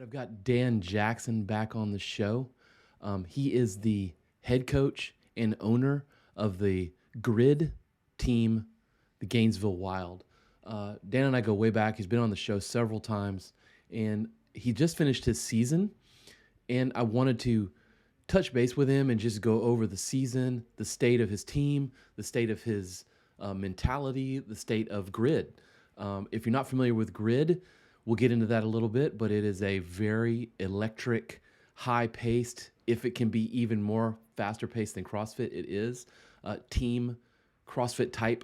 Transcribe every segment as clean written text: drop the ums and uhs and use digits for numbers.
I've got Dan Jackson back on the show. He is the head coach and owner of the grid team, the Gainesville Wild. Dan and I go way back. He's been on the show several times, and he just finished his season. And I wanted to touch base with him and just go over the season, the state of his team, the state of his mentality, the state of grid. If you're not familiar with grid, we'll get into that a little bit, but it is a very electric, high-paced, if it can be even more faster-paced than CrossFit, it is, team CrossFit type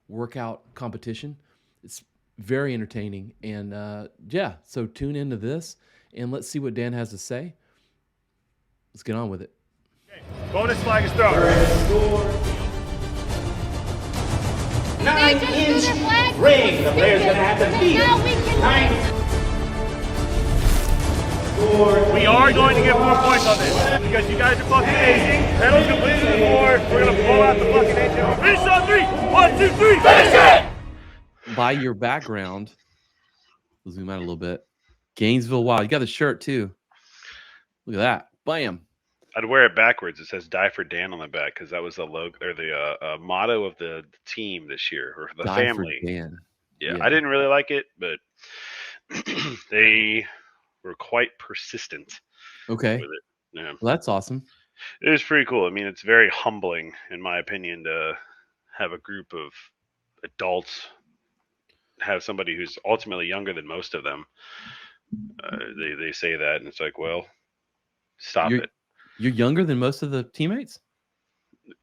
workout competition. It's very entertaining. And so tune into this and let's see what Dan has to say. Let's get on with it. Okay. Bonus flag is thrown. 9-inch ring. The player's going to have to beat it. 9. We are going to get 4 points on this because you guys are fucking amazing. Pedals completed before. We're going to blow out the fucking engine. Finish on 3. 1, 2, 3. Finish it! By your background, we'll zoom out a little bit. Gainesville Wild. You got the shirt too. Look at that. Bam. I'd wear it backwards. It says "Die for Dan" on the back because that was the logo or the motto of the team this year or the Die family. For Dan. Yeah, I didn't really like it, but they were quite persistent. Okay. With it. Yeah. Well, that's awesome. It was pretty cool. I mean, it's very humbling, in my opinion, to have a group of adults have somebody who's ultimately younger than most of them. They say that, and it's like, well, stop it. You're younger than most of the teammates?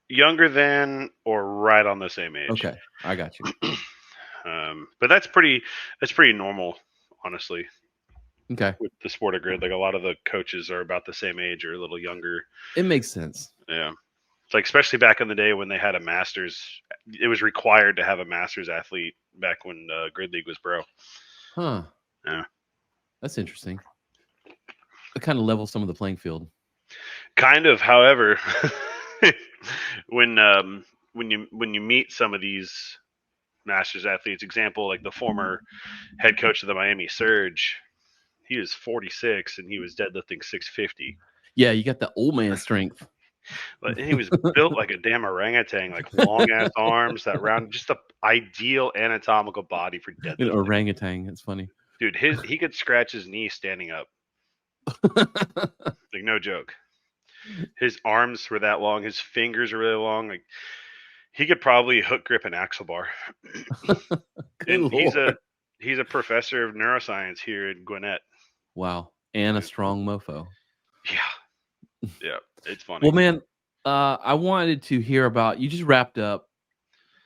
Younger than or right on the same age. Okay, I got you. But that's pretty normal, honestly. Okay. With the sport of grid, like a lot of the coaches are about the same age or a little younger. It makes sense. Yeah. It's like, especially back in the day when they had a masters, it was required to have a masters athlete back when Grid League was pro. Huh. Yeah. That's interesting. It kind of levels some of the playing field. Kind of, however, when you meet some of these masters athletes, example, like the former head coach of the Miami Surge, he was 46 and he was deadlifting 650. Yeah, you got the old man strength. But he was built like a damn orangutan, like long ass arms, that round, just the ideal anatomical body for deadlifting. An orangutan, it's funny. Dude, he could scratch his knee standing up. Like, no joke. His arms were that long. His fingers are really long. Like, he could probably hook grip an axle bar. And he's a professor of neuroscience here in Gwinnett. Wow. And a strong mofo. Yeah. Yeah. It's funny. Well, man, I wanted to hear about, you just wrapped up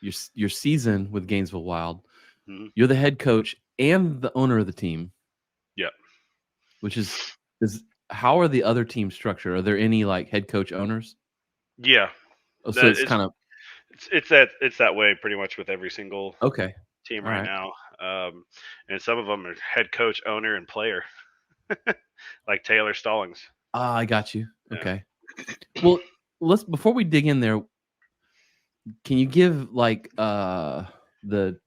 your season with Gainesville Wild. Mm-hmm. You're the head coach and the owner of the team. Yeah. Which is how are the other teams structured? Are there any like head coach owners? Yeah. Oh, so it's kind of it's that way pretty much with every single team right now. And some of them are head coach, owner, and player. Like Taylor Stallings. I got you. Yeah. Okay. Well, before we dig in there, can you give like the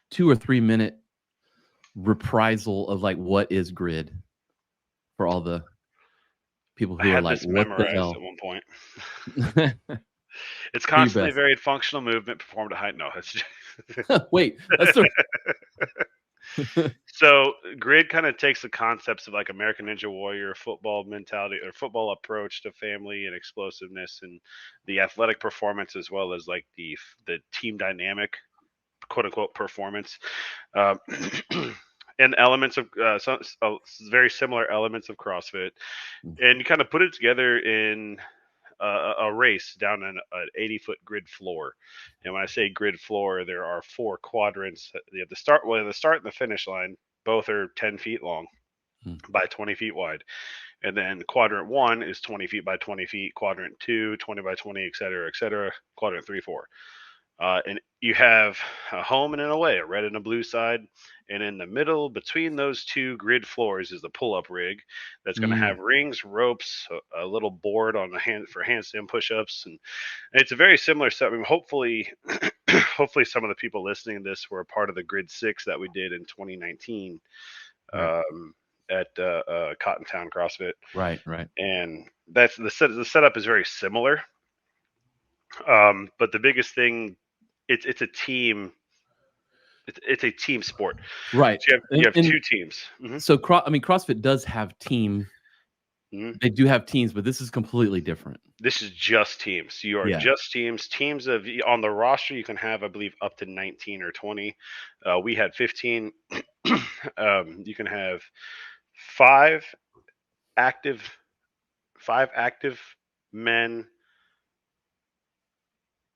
2 or 3 minute reprisal of like what is grid for all the people who are like, what the hell? At one point. It's constantly varied functional movement performed at height. No, it's just... Wait, that's the... So grid kind of takes the concepts of like American Ninja Warrior football mentality or football approach to family and explosiveness and the athletic performance, as well as like the team dynamic, quote unquote, performance, and elements of very similar elements of CrossFit, and you kind of put it together in a race down an 80-foot grid floor. And when I say grid floor, there are 4 quadrants. The start and the finish line, both are 10 feet long by 20 feet wide. And then quadrant 1 is 20 feet by 20 feet. Quadrant 2, 20 by 20, et cetera, et cetera. Quadrant 3, 4. And you have a home and an away, a red and a blue side. And in the middle between those 2 grid floors is the pull-up rig that's going to have rings, ropes, a little board on the hand for handstand push-ups. And it's a very similar set. I mean, hopefully some of the people listening to this were a part of the Grid 6 that we did in 2019. Right. at Cottontown CrossFit, Right. and that's the setup is very similar. But the biggest thing, it's a team. It's a team sport. Right. So you have And two teams. so CrossFit does have team. Mhm. They do have teams, but this is completely different. This is just teams. You are Yeah. just teams. Teams of on the roster, you can have, I believe, up to 19 or 20. We had 15. You can have five active, five active men.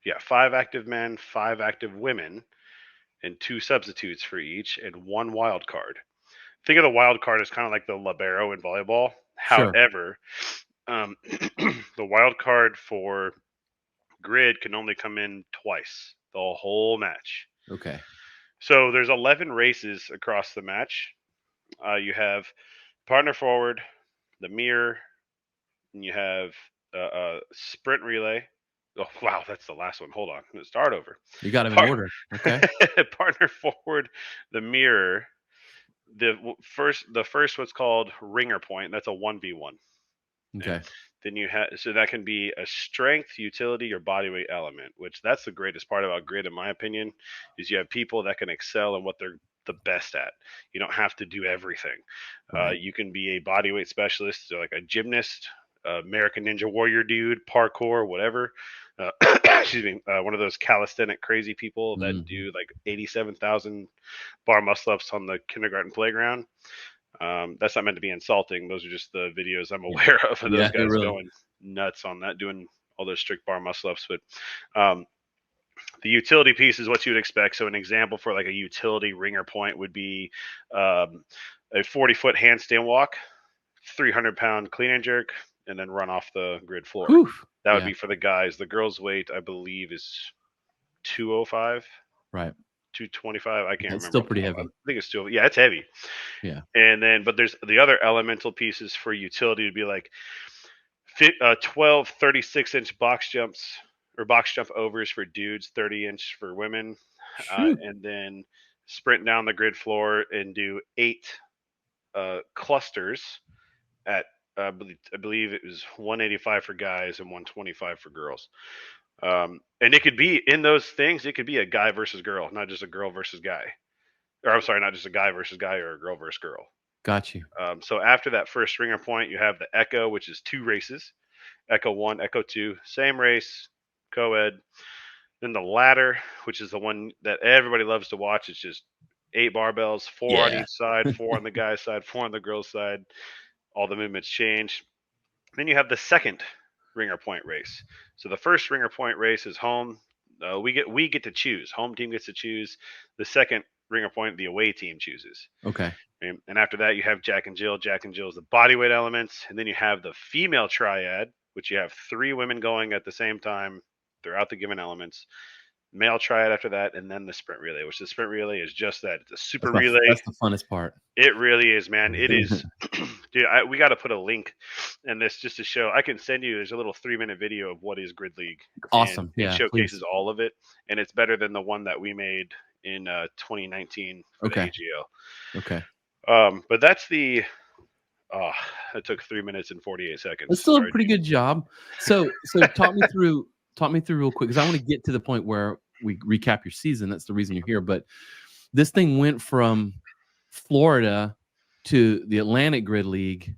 Yeah, five active men, five active women, and two substitutes for each, and one wild card. Think of the wild card as kind of like the libero in volleyball. Sure. However, the wild card for grid can only come in twice the whole match. Okay. So there's 11 races across the match. You have partner forward, the mirror, and you have sprint relay. Oh wow, that's the last one. Hold on, let's start over. You got them in order. Okay. Partner forward, the mirror. The first what's called ringer point. That's a 1v1. Okay. Then you have, so that can be a strength, utility, or body weight element. Which that's the greatest part about grid, in my opinion, is you have people that can excel in what they're the best at. You don't have to do everything. Right. You can be a body weight specialist, so like a gymnast, American Ninja Warrior dude, parkour, whatever. Excuse me, one of those calisthenic crazy people that do like 87,000 bar muscle ups on the kindergarten playground. That's not meant to be insulting. Those are just the videos I'm aware of those guys going nuts on that, doing all those strict bar muscle ups. But the utility piece is what you would expect. So an example for like a utility ringer point would be a 40-foot handstand walk, 300-pound clean and jerk, and then run off the grid floor. Whew. That would be for the guys. The girls' weight, I believe, is 205. Right. 225. I can't remember. It's still pretty heavy. I think it's still, yeah, it's heavy. Yeah. And then, but there's the other elemental pieces for utility would be like 12 36-inch box jumps or box jump overs for dudes, 30-inch for women, and then sprint down the grid floor and do 8 clusters at I believe it was 185 for guys and 125 for girls. And it could be in those things. It could be a guy versus girl, not just a girl versus guy. Or I'm sorry, not just a guy versus guy or a girl versus girl. Got you. So after that first ringer point, you have the Echo, which is 2 races. Echo 1, Echo 2, same race, co-ed. Then the ladder, which is the one that everybody loves to watch. It's just 8 barbells, 4 on each side, 4 on the guy's side, 4 on the girl's side. All the movements change. Then you have the second ringer point race. So the first ringer point race is home. We get to choose. Home team gets to choose. The second ringer point, the away team chooses. Okay. And after that, you have Jack and Jill. Jack and Jill is the bodyweight elements. And then you have the female triad, which you have 3 women going at the same time throughout the given elements. Male triad after that, and then the sprint relay, which the sprint relay is just that. It's a super relay. That's the funnest part. It really is, man. It is. Dude, we got to put a link in this just to show. I can send you. There's a little 3-minute video of what is Grid League. Awesome. It showcases all of it, and it's better than the one that we made in 2019 for the AGL. Okay. But that's the. It took 3 minutes and 48 seconds. It's still a pretty good job. So talk me through real quick, because I want to get to the point where we recap your season. That's the reason you're here. But this thing went from Florida to the Atlantic Grid League,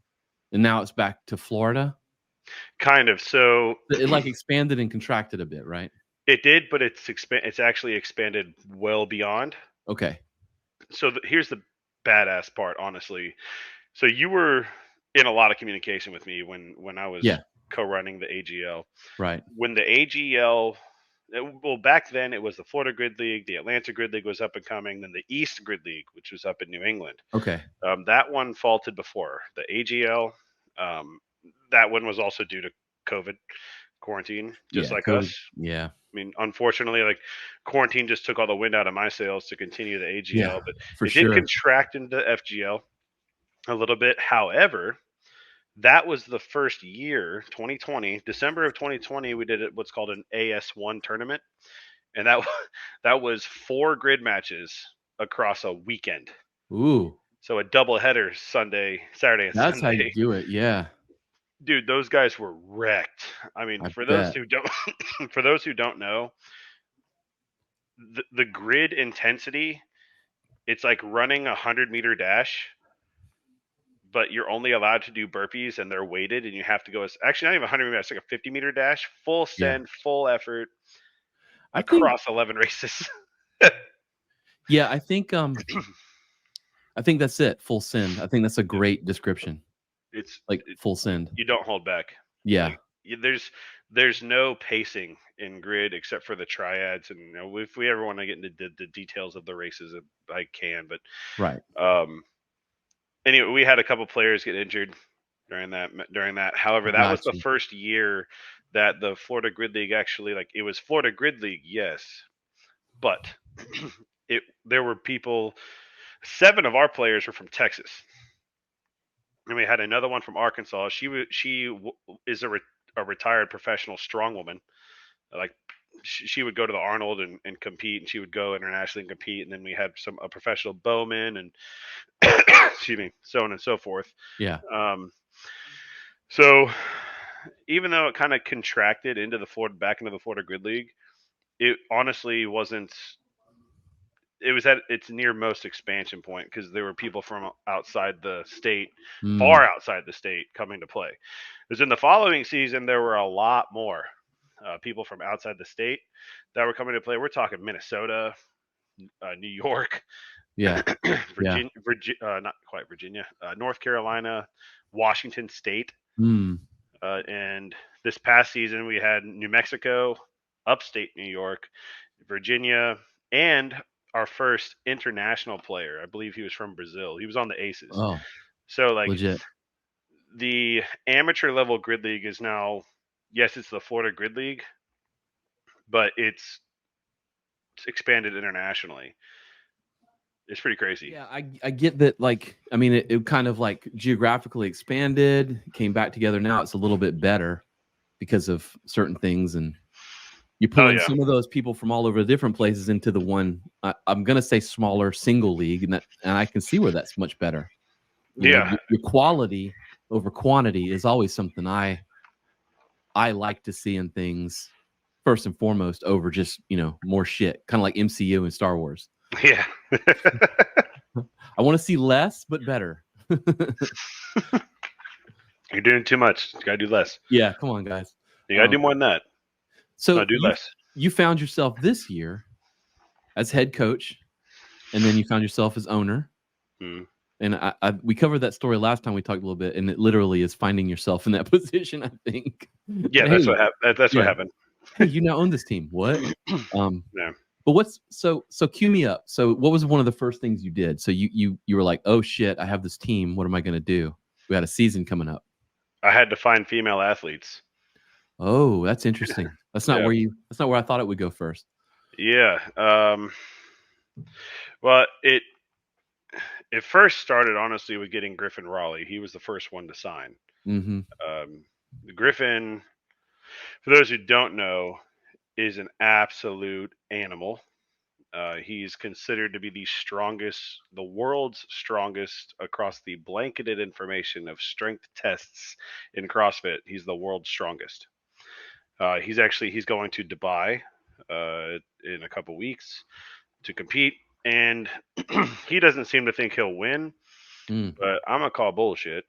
and now it's back to Florida. Kind of. So it like expanded and contracted a bit, right? It did, but it's actually expanded well beyond. Okay. So here's the badass part, honestly. So you were in a lot of communication with me when I was co-running the AGL. Right. When the AGL, well, back then it was the Florida Grid League, the Atlanta Grid League was up and coming, then the East Grid League, which was up in New England. Okay. That one faltered before the AGL. That one was also due to COVID quarantine, just like COVID, us. Yeah. I mean, unfortunately, like quarantine just took all the wind out of my sails to continue the AGL, but it did contract into FGL a little bit. However, that was the first year, 2020, December of 2020, we did what's called an AS1 tournament. And that was 4 grid matches across a weekend. Ooh. So a double header Saturday and That's how you Sunday. do it. Yeah, Dude, those guys were wrecked. I mean, I for those bet. who don't for those who don't know, the grid intensity, it's like running a 100-meter dash, but you're only allowed to do burpees and they're weighted and you have to go actually not even 100 meters, it's like a 50-meter dash, full Yeah, send, full effort I think. across 11 races. Yeah, I think that's it. Full send. I think that's a great description. It's Like full send. you don't hold back. Yeah, Like there's no pacing in grid except for the triads, and if we ever want to get into the details of the races, I can. But right. anyway, we had a couple players get injured during that. However, that was the Gotcha. first year that the Florida Grid League actually, like, it was Florida Grid League, yes, but there were people. 7 of our players were from Texas, and we had another one from Arkansas. She is a retired professional strongwoman. Like, she would go to the Arnold and compete, and she would go internationally and compete. And then we had a professional bowman and excuse me, so on and so forth. Yeah. So even though it kind of contracted back into the Florida Grid League, it honestly wasn't. It was at its near most expansion point because there were people from outside the state, Mm. far outside the state, coming to play. Because in the following season, there were a lot more people from outside the state that were coming to play. We're talking Minnesota, New York, Yeah. Yeah. not quite Virginia, North Carolina, Washington State. Mm. And this past season, we had New Mexico, upstate New York, Virginia, and our first international player. I believe he was from Brazil. He was on the Aces. Oh, So, like, legit. the amateur level grid league is now, yes, it's the Florida Grid League, but it's expanded internationally. It's pretty crazy. Yeah, I get that. Like, I mean, it kind of like geographically expanded, came back together. Now it's a little bit better because of certain things, and you pull in some of those people from all over the different places into the one. I'm gonna say smaller single league, and I can see where that's much better. You know, your quality over quantity is always something I like to see in things first and foremost over just more shit, kind of like MCU and Star Wars. Yeah. I want to see less but better. You're doing too much. You gotta do less. Yeah, come on, guys. You gotta do more than that. So do less. You found yourself this year as head coach, and then you found yourself as owner. Mm. And we covered that story last time we talked a little bit, and it literally is finding yourself in that position, I think. Yeah, that's what happened. That's what happened. Hey, you now own this team. What? Yeah. But so cue me up. So what was one of the first things you did? So you were like, oh shit, I have this team. What am I going to do? We had a season coming up. I had to find female athletes. Oh, that's interesting. That's not that's not where I thought it would go first. Yeah. Well, it first started honestly with getting Griffin Raleigh. He was the first one to sign. Mm-hmm. Griffin, for those who don't know, is an absolute animal. He's considered to be the world's strongest across the blanketed information of strength tests in CrossFit. He's the world's strongest. He's going to Dubai in a couple weeks to compete, and he doesn't seem to think he'll win. But I'm gonna call bullshit.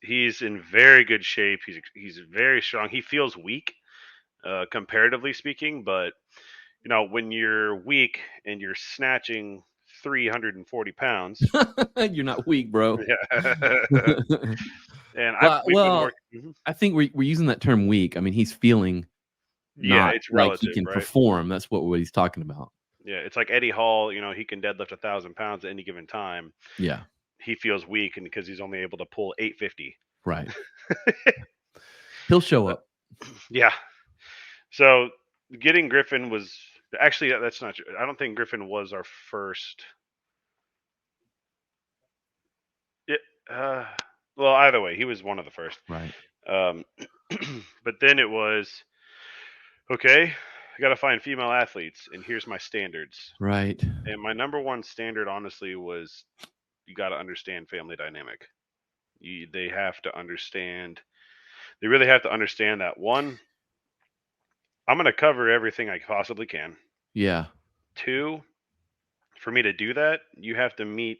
He's in very good shape. He's very strong. He feels weak, comparatively speaking, but when you're weak and you're snatching 340 pounds, you're not weak, bro. Yeah. And I think we're using that term weak. I mean, he's feeling not it's like relative, he can right? perform. That's what he's talking about. Yeah, it's like Eddie Hall. He can deadlift 1,000 pounds at any given time. Yeah, he feels weak, and because he's only able to pull 850. Right. He'll show up. Yeah. So getting Griffin was actually, that's not true. I don't think Griffin was our first. Well, either way, he was one of the first. Right. But then it was, okay, I got to find female athletes, and here's my standards. Right. And my number one standard, honestly, was you got to understand family dynamic. They have to understand. They really have to understand that one. I'm going to cover everything I possibly can. Yeah. Two, for me to do that, you have to meet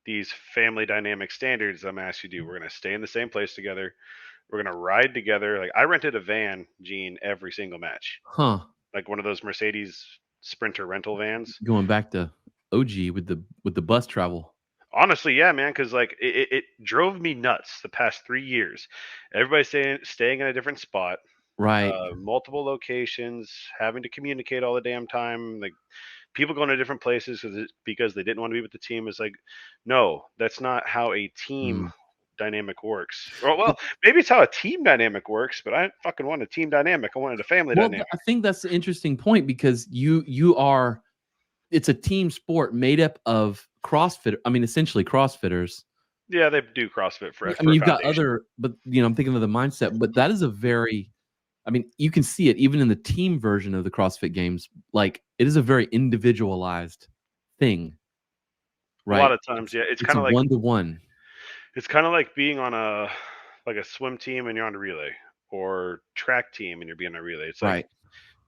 these family dynamic standards I'm asking you to do. We're going to stay in the same place together. We're going to ride together. Like I rented a van, Gene, every single match. Huh. Like one of those Mercedes Sprinter rental vans. Going back to OG with the bus travel. Honestly, yeah, man, because like it drove me nuts the past 3 years. Everybody's staying in a different spot, Right. multiple locations, having to communicate all the damn time. Like people going to different places because they didn't want to be with the team. Is like, no, that's not how a team Mm. dynamic works. Well, maybe it's how a team dynamic works, but I didn't fucking want a team dynamic. I wanted a family dynamic. I think that's an interesting point because you are. It's a team sport made up of CrossFit. I mean, essentially CrossFitters. Yeah, they do CrossFit for. I mean, you've got foundation. other, but I'm thinking of the mindset. But that is a very, I mean, you can see it even in the team version of the CrossFit Games. Like it is a very individualized thing, right? A lot of times, yeah, it's It's kind a of like one-to-one. it's kind of like being on a swim team and you're on a relay, or track team and you're being on a relay. It's like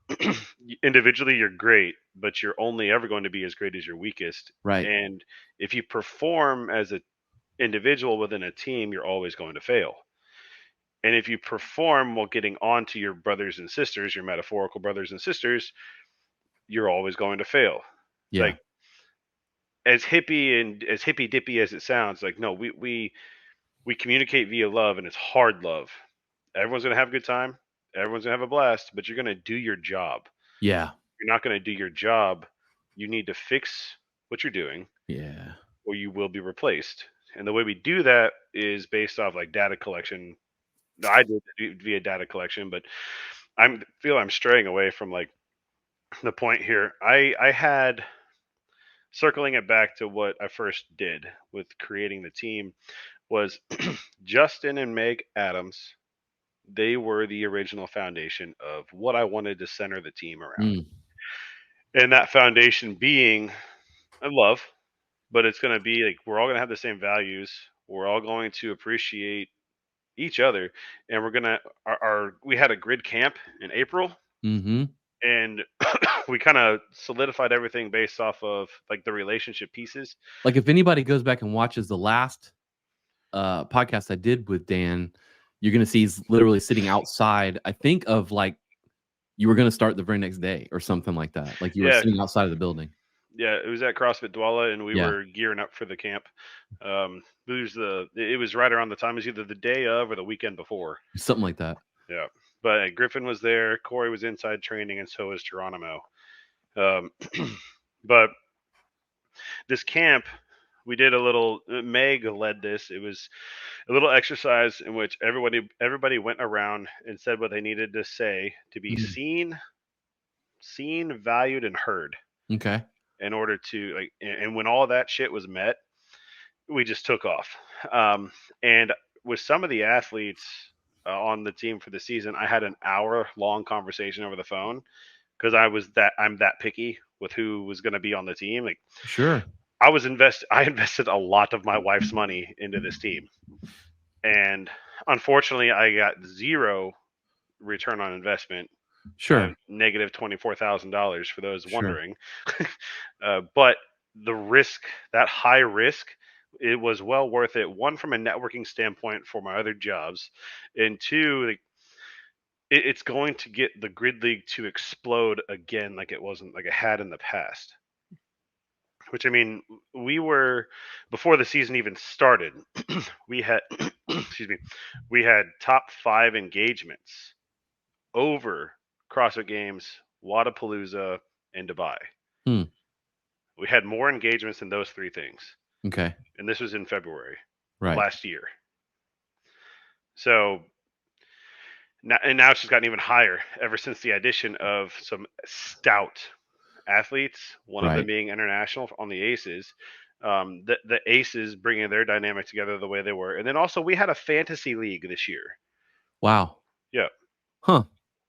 Right. individually you're great, but you're only ever going to be as great as your weakest. Right. And if you perform as an individual within a team, you're always going to fail. And if you perform while getting on to your brothers and sisters, your metaphorical brothers and sisters, you're always going to fail. Yeah. Like as hippie and as hippy dippy as it sounds, like no, we communicate via love, and it's hard love. Everyone's gonna have a good time. Everyone's gonna have a blast, but you're gonna do your job. Yeah. You're not gonna do your job. You need to fix what you're doing, Yeah. or you will be replaced. And the way we do that is based off like data collection. I did it via data collection, but I'm straying away from like the point here. I had circling it back to what I first did with creating the team was Justin and Meg Adams. They were the original foundation of what I wanted to center the team around. Mm. And that foundation being love, but it's going to be like we're all going to have the same values. We're all going to appreciate each other, and we're going to we had a grid camp in April. Mm-hmm. And we kind of solidified everything based off of like the relationship pieces. Like if anybody goes back and watches the last podcast I did with Dan, you're going to see he's literally sitting outside. I think of like you were going to start the very next day or something like that. Like you were sitting outside of the building. Yeah, it was at CrossFit Douala, and we Yeah. were gearing up for the camp. It was right around the time. It was either the day of or the weekend before. Something like that. Yeah, but Griffin was there. Corey was inside training, and so was Geronimo. But this camp, we did a little. Meg led this. It was a little exercise in which everybody went around and said what they needed to say to be seen, valued, and heard. Okay. In order to like, and when all that shit was met, we just took off. And with some of the athletes on the team for the season, I had an hour-long conversation over the phone because I'm that picky with who was going to be on the team. Like, sure, I invested a lot of my wife's money into this team, and unfortunately, I got zero return on investment. Sure. Negative $24,000 for those wondering. But the risk, that high risk, it was well worth it. One, from a networking standpoint for my other jobs, and two, like, it's going to get the grid league to explode again, like it had in the past. Which, I mean, we were, before the season even started, we had we had top 5 engagements over CrossFit Games, Wadapalooza, and Dubai. We had more engagements than those 3 things. Okay. And this was in February last year. So now it's just gotten even higher ever since the addition of some stout athletes, one of them being international on the Aces. The Aces bringing their dynamic together the way they were. And then also we had a fantasy league this year. Wow. Yeah. Huh.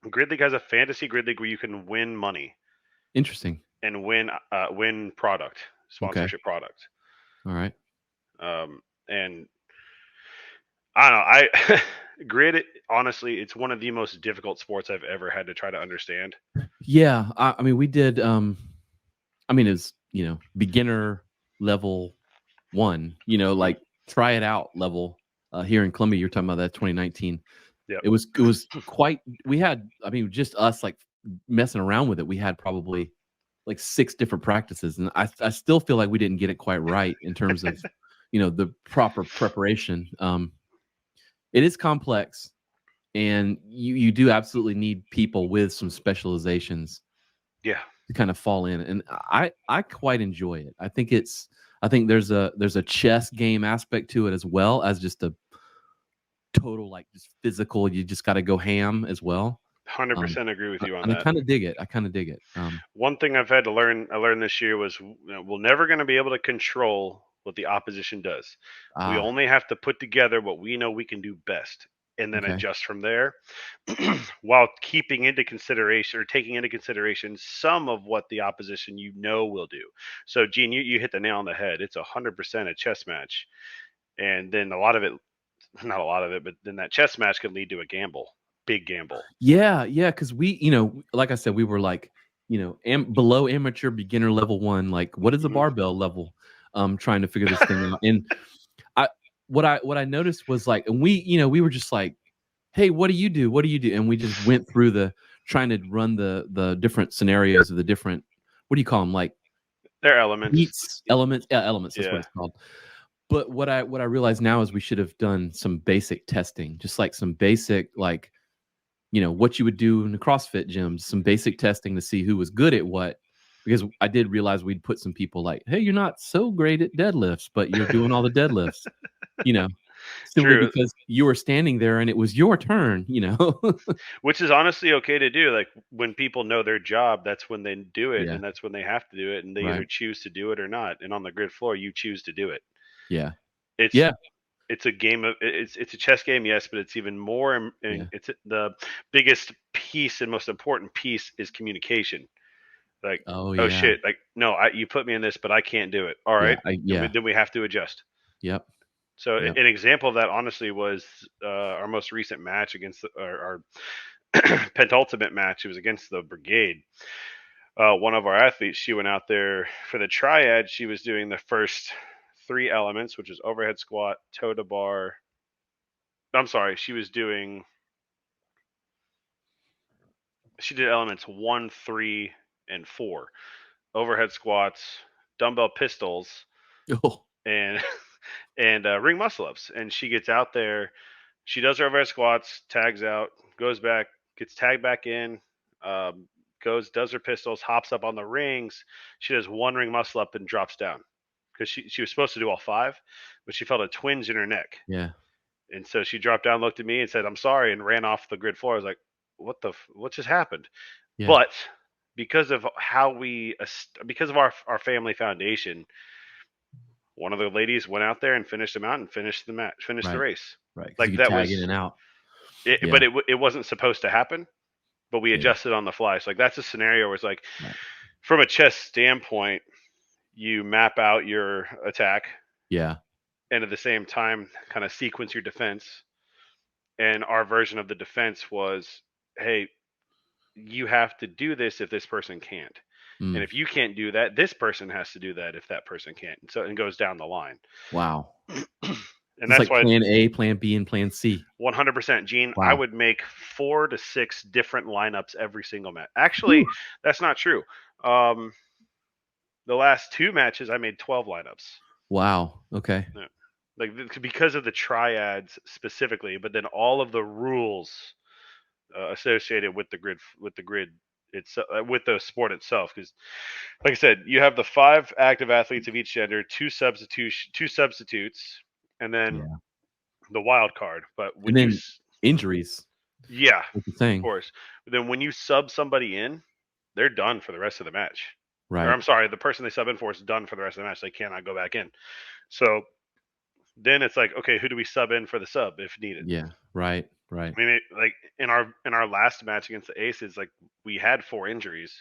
Grid League has a fantasy Grid League where you can win money Interesting. and win product, Okay. sponsorship product. All right. And I don't know. Grid, honestly, it's one of the most difficult sports I've ever had to try to understand. Yeah. I mean, we did. I mean, it's beginner level 1. Like try it out level. Here in Columbia, you're talking about that 2019. Yep. It was quite. We had. I mean, just us like messing around with it. We had probably like 6 different practices, and I still feel like we didn't get it quite right in terms of the proper preparation. It is complex, and you do absolutely need people with some specializations Yeah. to kind of fall in, and I quite enjoy it. I think there's a chess game aspect to it as well as just a total like just physical. You just got to go ham as well. 100% agree with you on And I that. kind of dig it. I kind of dig it. One thing I learned this year was we're never going to be able to control what the opposition does. We only have to put together what we know we can do best and then Okay. adjust from there while taking into consideration some of what the opposition will do. So, Gene, you hit the nail on the head. It's 100% a chess match. And then a lot of it, not a lot of it, but then that chess match can lead to a gamble. Big gamble. Yeah, because we, like I said, we were like, below amateur beginner level 1. Like, what is the barbell level? Trying to figure this thing out. And what I noticed was like, and we were just like, hey, what do you do? What do you do? And we just went through trying to run the different scenarios of the different, what do you call them? Like they're elements. Elements. Yeah, elements. That's Yeah. what it's called. But what I realize now is we should have done some basic testing, just like some basic like what you would do in the CrossFit gyms, some basic testing to see who was good at what. Because I did realize we'd put some people like, hey, you're not so great at deadlifts, but you're doing all the deadlifts, simply True. because you were standing there and it was your turn, Which is honestly okay to do. Like when people know their job, that's when they do it, Yeah. and that's when they have to do it, and they either Right. choose to do it or not. And on the grid floor, you choose to do it. Yeah. It's Yeah. it's a game of it's a chess game, yes, but it's even more. Yeah. It's the biggest piece and most important piece is communication. Like, Oh, oh yeah. shit, like no, you put me in this, but I can't do it. All right, then we have to adjust. Yep. So Yep. an example of that, honestly, was our most recent match against our penultimate match. It was against the Brigade. One of our athletes, she went out there for the triad. She was doing the first 3 elements, which is overhead squat, toe to bar. I'm sorry, she did elements 1, 3, and 4. Overhead squats, dumbbell pistols, Oh, and ring muscle ups. And she gets out there, she does her overhead squats, tags out, goes back, gets tagged back in, does her pistols, hops up on the rings. She does 1 ring muscle up and drops down because she was supposed to do all 5, but she felt a twinge in her neck. yeah. And so she dropped down, looked at me, and said, "I'm sorry," and ran off the grid floor. I was like, what just happened? Yeah. But because of because of our family foundation, one of the ladies went out there and finished them out and finished the match, finished the race. Right. Like you that tag was in and out. But it wasn't supposed to happen. But we adjusted on the fly. So like that's a scenario where it's like, from a chess standpoint, you map out your attack. Yeah. And at the same time, kind of sequence your defense. And our version of the defense was, hey, you have to do this if this person can't. And if you can't do that, this person has to do that if that person can't. And so it goes down the line. Wow. And it's that's like why plan A, plan B, and plan C. 100%, Gene. Wow. I would make 4 to 6 different lineups every single match. Actually, that's not true. The last 2 matches, I made 12 lineups. Wow. Okay. Yeah. Like because of the triads specifically, but then all of the rules associated with the grid, itself, with the sport itself. Because, like I said, you have the 5 active athletes of each gender, 2 substitutes, and then the wild card. But when and then injuries. Yeah, that's the thing. of course. But then when you sub somebody in, they're done for the rest of the match. Right. Or I'm sorry, the person they sub in for is done for the rest of the match. They cannot go back in. So then it's like, okay, who do we sub in for the sub if needed? Yeah. Right. Right. I mean, like in our last match against the Aces, like we had 4 injuries,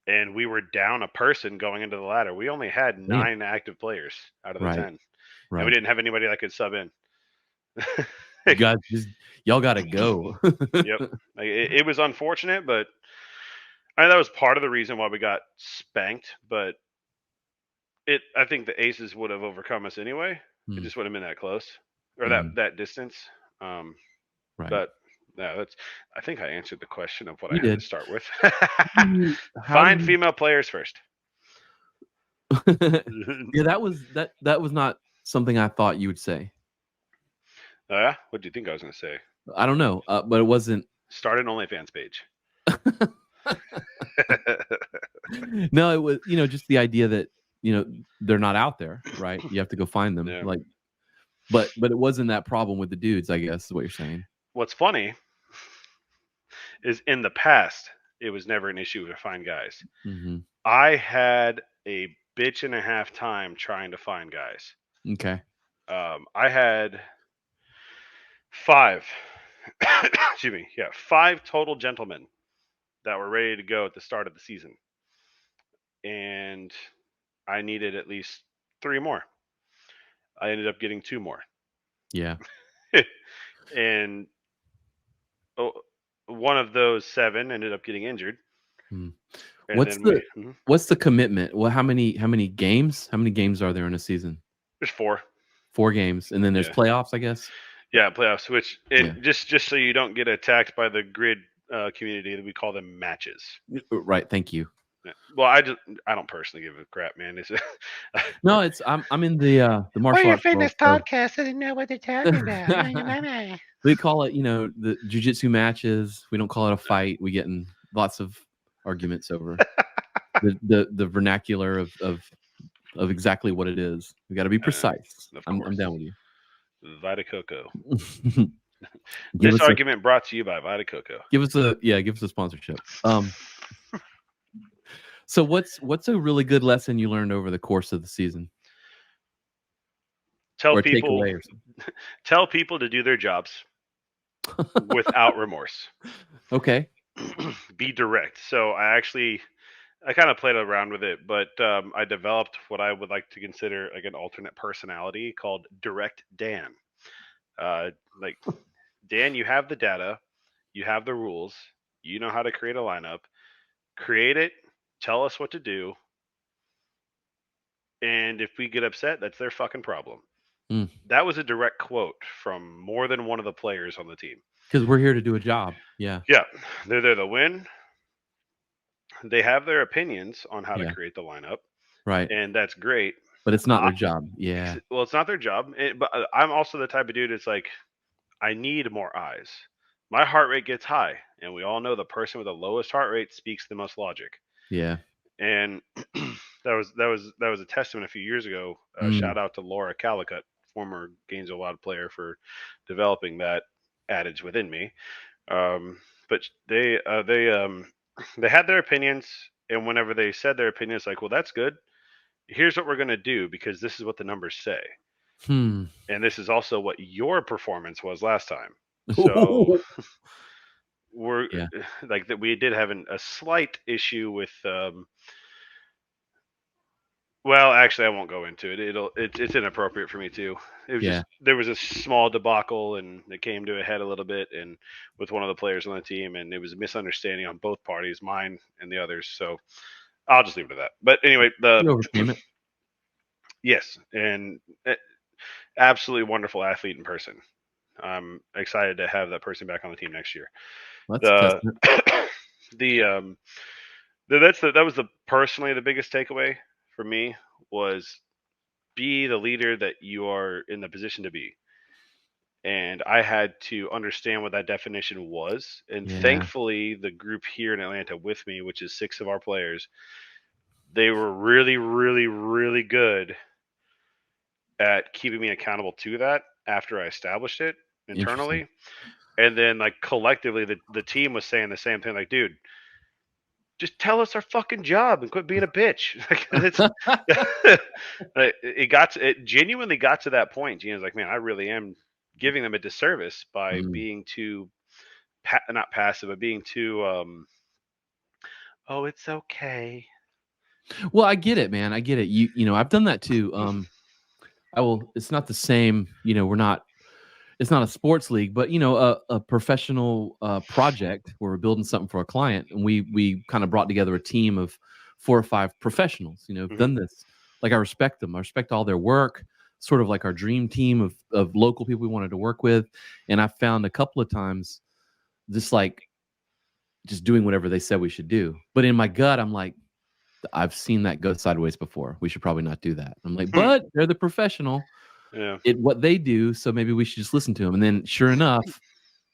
and we were down a person going into the ladder. We only had Damn. 9 active players out of the Right. 10, and we Right. didn't have anybody that could sub in. You guys y'all got to go. Yep, like, it was unfortunate, but that was part of the reason why we got spanked. But I think the Aces would have overcome us anyway. It Mm. just wouldn't have been that close or Mhm. that distance. Right. But yeah, I think I answered the question of what You I had did. to start with. How do Find you- female players first. Yeah, that was not something I thought you would say. Oh, yeah? What do you think I was going to say? I don't know, but it wasn't. Start an OnlyFans page. No, it was just the idea that they're not out there, right? You have to go find them. Yeah. Like, but it wasn't that problem with the dudes, I guess is what you're saying. What's funny is in the past, it was never an issue to find guys. Mm-hmm. I had a bitch and a half time trying to find guys. Okay. I had 5, excuse me, 5 total gentlemen that were ready to go at the start of the season. And I needed at least 3 more. I ended up getting 2 more. Yeah. And one of those 7 ended up getting injured. Mm. And What's the commitment? Well, how many games? How many games are there in a season? There's 4. 4 games, and then there's playoffs, I guess. Yeah, playoffs. Which just so you don't get attacked by the grid community, we call them matches. Right. Thank you. Yeah. Well, I don't personally give a crap, man. No, I'm in the martial arts fitness world, podcast doesn't know what they're talking about. we call it, the jiu-jitsu matches. We don't call it a fight. We get in lots of arguments over the vernacular of exactly what it is. We got to be precise. I'm down with you. Vita Coco. This argument brought to you by Vita Coco. Give us a sponsorship. So what's a really good lesson you learned over the course of the season? Tell people to do their jobs without remorse. Okay. Be direct. So I kind of played around with it, but I developed what I would like to consider like an alternate personality called Direct Dan. Like, Dan, you have the data, you have the rules, you know how to create a lineup. Create it, tell us what to do, and if we get upset, that's their fucking problem. Mm. That was a direct quote from more than one of the players on the team. Because we're here to do a job. Yeah. Yeah. They're there to win. They have their opinions on how to create the lineup. Right. And that's great. But it's not their job. Yeah. Well, it's not their job. But I'm also the type of dude, it's like, I need more eyes. My heart rate gets high. And we all know the person with the lowest heart rate speaks the most logic. Yeah. And that was a testament a few years ago. Shout out to Laura Calicut, former Gainesville Wild player, for developing that adage within me. But they had their opinions, and whenever they said their opinions, like, well, that's good. Here's what we're gonna do because this is what the numbers say, and this is also what your performance was last time. So we're like that. We did have a slight issue with. Well, actually, I won't go into it. It's inappropriate for me too. It was just, there was a small debacle, and it came to a head a little bit, and with one of the players on the team, and it was a misunderstanding on both parties, mine and the others. So I'll just leave it at that. But anyway, yes, and absolutely wonderful athlete in person. I'm excited to have that person back on the team next year. That was personally the biggest takeaway for me was be the leader that you are in the position to be. And I had to understand what that definition was. And thankfully, the group here in Atlanta with me, which is 6 of our players, they were really, really, really good at keeping me accountable to that after I established it internally. And then, like, collectively, the team was saying the same thing, like, dude, just tell us our fucking job and quit being a bitch. Like, it genuinely got to that point. Gina's like, man, I really am giving them a disservice by being too not passive, but being too oh, it's okay. Well, I get it, man. I get it. You know, I've done that too. It's not the same, you know, it's not a sports league, but you know, a professional project where we're building something for a client, and we kind of brought together a team of 4 or 5 professionals. You know, have done this. Like, I respect them. I respect all their work. Sort of like our dream team of local people we wanted to work with, and I found a couple of times just doing whatever they said we should do. But in my gut, I'm like, I've seen that go sideways before. We should probably not do that. I'm like, but they're the professional. Yeah. What they do, so maybe we should just listen to them. And then sure enough,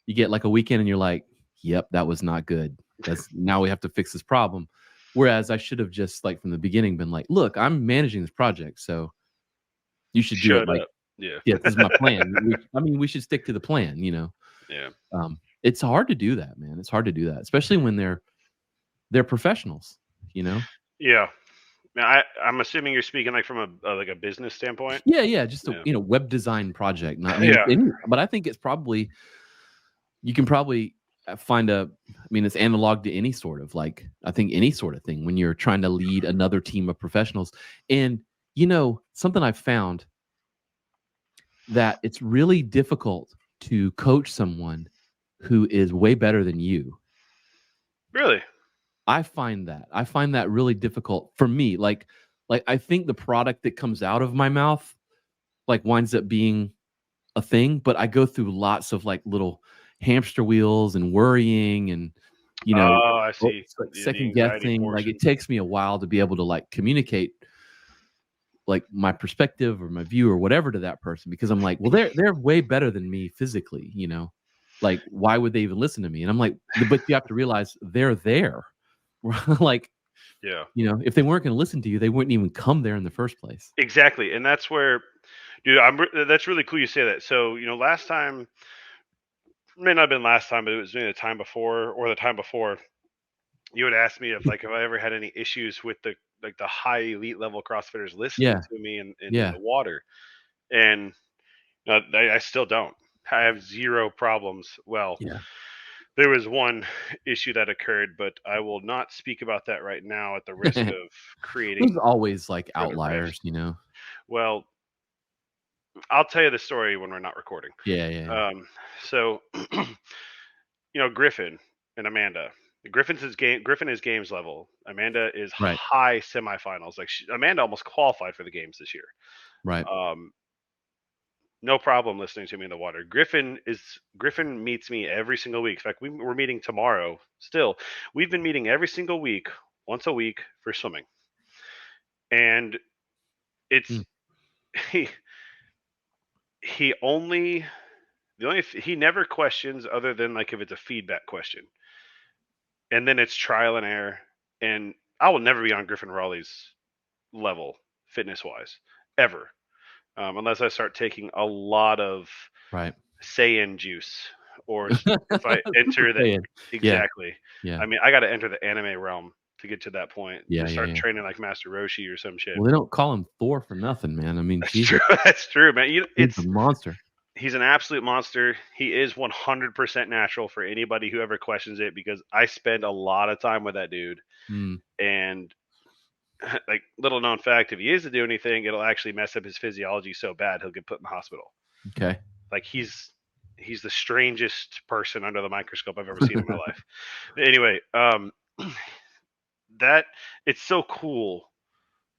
you get like a weekend and you're like, yep, that was not good. Now we have to fix this problem. Whereas I should have just, like, from the beginning been like, look, I'm managing this project, so you should do it Shut like, up. Yeah. yeah, this is my plan. We should stick to the plan, you know. Yeah. It's hard to do that, man. It's hard to do that, especially when they're professionals, you know. Yeah. Now, I'm assuming you're speaking like from a business standpoint. Yeah, just a web design project. Not, but I think it's probably, you can probably find it's analog to any sort of, like, I think any sort of thing when you're trying to lead another team of professionals. And you know, something I've found, that it's really difficult to coach someone who is way better than you. Really? I find that really difficult for me. Like I think the product that comes out of my mouth, like, winds up being a thing, but I go through lots of, like, little hamster wheels and worrying, and you know, Oh, I see. like The second anxiety guessing. Like, portion. it takes me a while to be able to, like, communicate, like, my perspective or my view or whatever to that person, because I'm like, well, they're way better than me physically, you know. Like, why would they even listen to me? And I'm like, but you have to realize they're there. Like, Yeah. you know, if they weren't going to listen to you, they wouldn't even come there in the first place. Exactly. And that's where, dude, that's really cool you say that. So, you know, last time, may not have been last time, but it was maybe the time before or the time before, you had asked me if I ever had any issues with the high elite level CrossFitters listening Yeah. to me in Yeah. the water. And I still don't. I have zero problems. Well, Yeah. there was one issue that occurred, but I will not speak about that right now at the risk of creating There's always, like, further outliers, you know. Well, I'll tell you the story when we're not recording. Yeah. So, you know, Griffin and Amanda. Griffin is games level. Amanda is Right. high semifinals. Like, Amanda almost qualified for the games this year. Right. No problem listening to me in the water. Griffin meets me every single week. In fact, we're meeting tomorrow. Still, we've been meeting every single week, once a week, for swimming. And it's he never questions, other than like if it's a feedback question, and then it's trial and error. And I will never be on Griffin Raleigh's level fitness wise, ever, unless I start taking a lot of Right. Saiyan juice, or if I enter that. Exactly. Yeah. I mean, I got to enter the anime realm to get to that point. Yeah, to start yeah. training like Master Roshi or some shit. Well, they don't call him Thor for nothing, man. I mean, That's true, man. He's a monster. He's an absolute monster. He is 100% natural for anybody who ever questions it, because I spend a lot of time with that dude. And, like, little known fact, if he is to do anything, it'll actually mess up his physiology so bad he'll get put in the hospital. Okay. Like, he's the strangest person under the microscope I've ever seen in my life. Anyway, that it's so cool,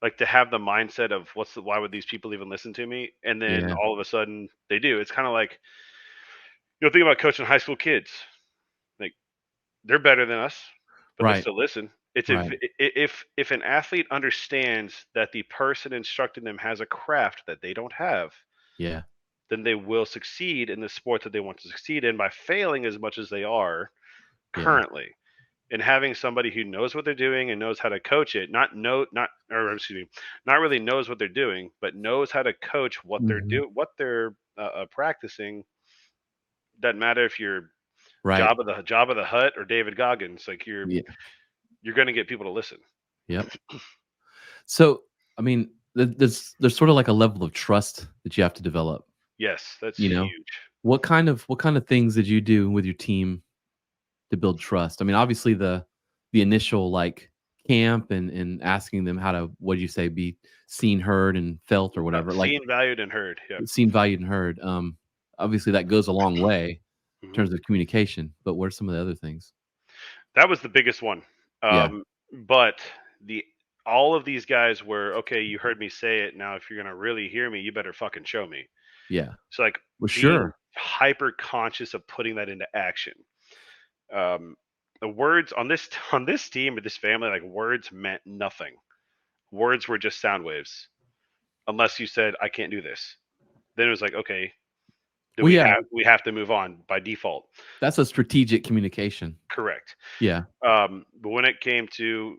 like, to have the mindset of why would these people even listen to me? And then all of a sudden they do. It's kind of like, you know, think about coaching high school kids. Like, they're better than us, but they still listen. It's if an athlete understands that the person instructing them has a craft that they don't have, then they will succeed in the sport that they want to succeed in by failing as much as they are currently. And having somebody who knows what they're doing and knows how to coach it, not really knows what they're doing, but knows how to coach what they're doing, what they're practicing. Doesn't matter if you're Jabba the Hutt or David Goggins. Like, you're going to get people to listen. Yep. So, I mean, there's sort of like a level of trust that you have to develop. Yes, that's You know, huge. what kind of things did you do with your team to build trust? I mean, obviously the initial like camp and asking them how to, what do you say, be seen, heard, and felt or whatever, like Seen, valued, and heard. Yep. seen, valued, and heard. Obviously that goes a long way in Mhm. terms of communication. But what are some of the other things? That was the biggest one. Yeah, But the all of these guys were okay. You heard me say it. Now, if you're gonna really hear me, you better fucking show me. yeah, So like well, being sure, hyper conscious of putting that into action. Um, the words on this on this team with this family, like words meant nothing. Words were just sound waves, unless you said I can't do this. Then it was like okay, then well, yeah, we have to move on by default. that's a strategic communication. Correct. Yeah, But when it came to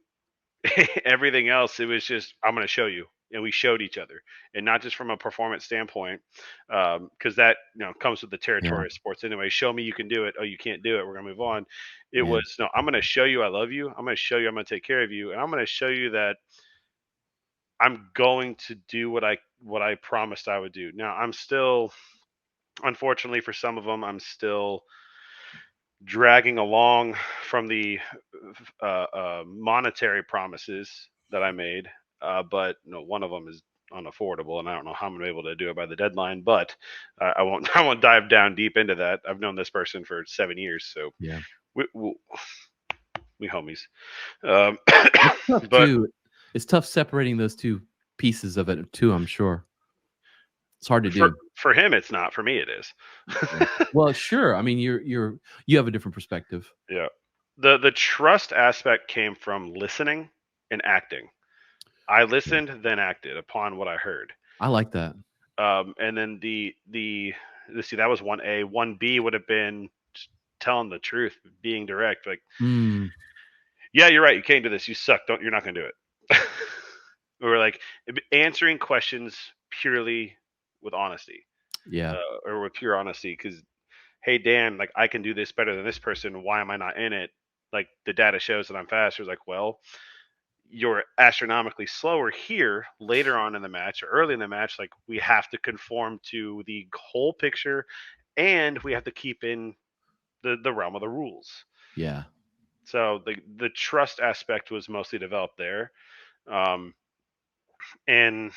everything else, it was just I'm going to show you, and we showed each other, and not just from a performance standpoint, because that comes with the yeah, territory of sports anyway. Show me you can do it. Oh, you can't do it. We're going to move on. It yeah, was no. I'm going to show you I love you. I'm going to show you I'm going to take care of you, and I'm going to show you that I'm going to do what I promised I would do. Now I'm still, unfortunately for some of them, I'm still dragging along from the monetary promises that I made. But one of them is unaffordable, and I don't know how I'm gonna be able to do it by the deadline. But I won't. I won't dive down deep into that. I've known this person for 7 years, so yeah. we homies. Um, It's tough but too. It's tough separating those two pieces of it too, I'm sure. It's hard to do. for him, it's not. For me, it is. Yeah. Well, sure. I mean, you have a different perspective. Yeah. The trust aspect came from listening and acting. I Yeah. listened, then acted upon what I heard. I like that. And then the let's see, that was 1A. 1B would have been just telling the truth, being direct. Like, Mm, yeah, you're right. You can't do this. You suck. Don't. You're not gonna do it. Or like answering questions purely with honesty, yeah. or with pure honesty. Because hey, Dan, like I can do this better than this person. Why am I not in it? Like the data shows that I'm faster. It's like, well, you're astronomically slower here later on in the match or early in the match. Like we have to conform to the whole picture, and we have to keep in the realm of the rules. Yeah. So the trust aspect was mostly developed there. um and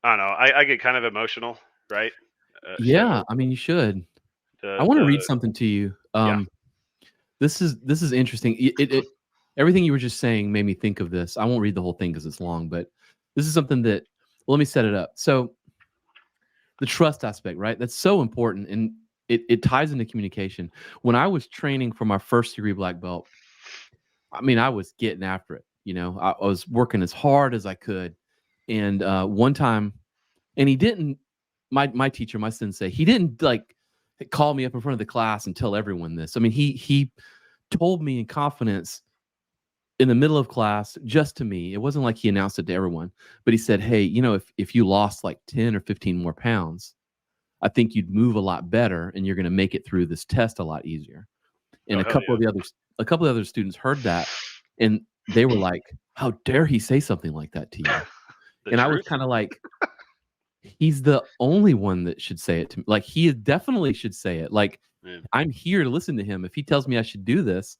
I don't know, I get kind of emotional, right? Yeah. So I mean, you should. I want to the read something to you. yeah. This is interesting. Everything you were just saying made me think of this. I won't read the whole thing because it's long, but this is something that, well, let me set it up. So the trust aspect, right? That's so important, and it ties into communication. When I was training for my first degree black belt, I mean, I was getting after it. I was working as hard as I could, and one time, and he didn't. My teacher, my sensei, he didn't like call me up in front of the class and tell everyone this. I mean, he told me in confidence in the middle of class just to me. It wasn't like he announced it to everyone, but he said, "Hey, if you lost like 10 or 15 more pounds, I think you'd move a lot better and you're going to make it through this test a lot easier." And Oh, hell yeah. a couple of the other students heard that, and they were like, "How dare he say something like that to you?" The And I was truth. kind of like, he's the only one that should say it to me. Like he definitely should say it. Like Yeah. I'm here to listen to him. If he tells me I should do this,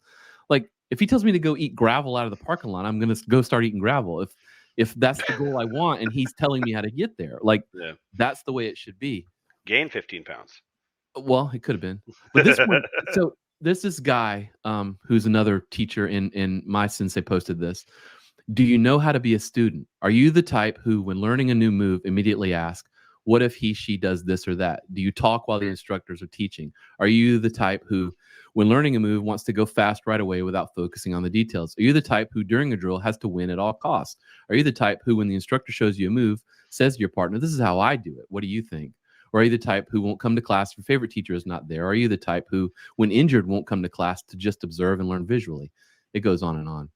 like if he tells me to go eat gravel out of the parking lot, I'm gonna go start eating gravel. If that's the goal I want, and he's telling me how to get there, like Yeah. that's the way it should be. Gain 15 pounds. Well, it could have been, but this one. So there's this guy who's another teacher in my sensei posted this. Do you know how to be a student? Are you the type who, when learning a new move, immediately ask, what if she does this or that? Do you talk while the instructors are teaching? Are you the type who, when learning a move, wants to go fast right away without focusing on the details? Are you the type who, during a drill, has to win at all costs? Are you the type who, when the instructor shows you a move, says to your partner, this is how I do it. What do you think? Or are you the type who won't come to class if your favorite teacher is not there? Are you the type who, when injured, won't come to class to just observe and learn visually? It goes on and on.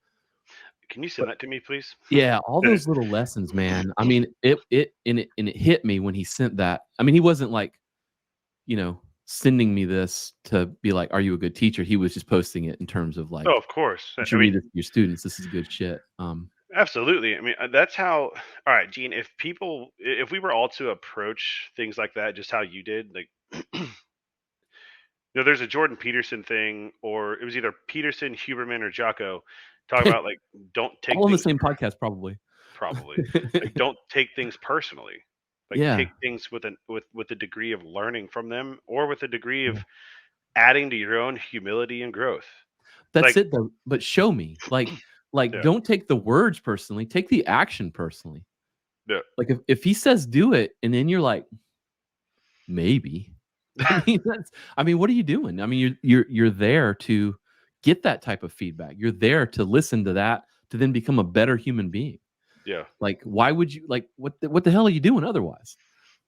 Can you send that to me, please? Yeah, all those little lessons, man. I mean, it hit me when he sent that. I mean, he wasn't like, sending me this to be like, "Are you a good teacher?" He was just posting it in terms of like, Oh, of course. "You should read this to your students. This is good shit." Absolutely. I mean, that's how. All right, Gene. If we were all to approach things like that, just how you did, like, there's a Jordan Peterson thing, or it was either Peterson, Huberman, or Jocko talking about like, don't take All on the things same podcast, probably. probably like, don't take things personally. Like, Yeah, take things with a degree of learning from them, or with a degree yeah. of adding to your own humility and growth. That's Like, it though. But show me, like, yeah, don't take the words personally. Take the action personally. yeah, Like, if he says do it, and then you're like, maybe. I mean, what are you doing? I mean, you're there to get that type of feedback. You're there to listen to that to then become a better human being. yeah. Like, why would you like what the hell are you doing otherwise?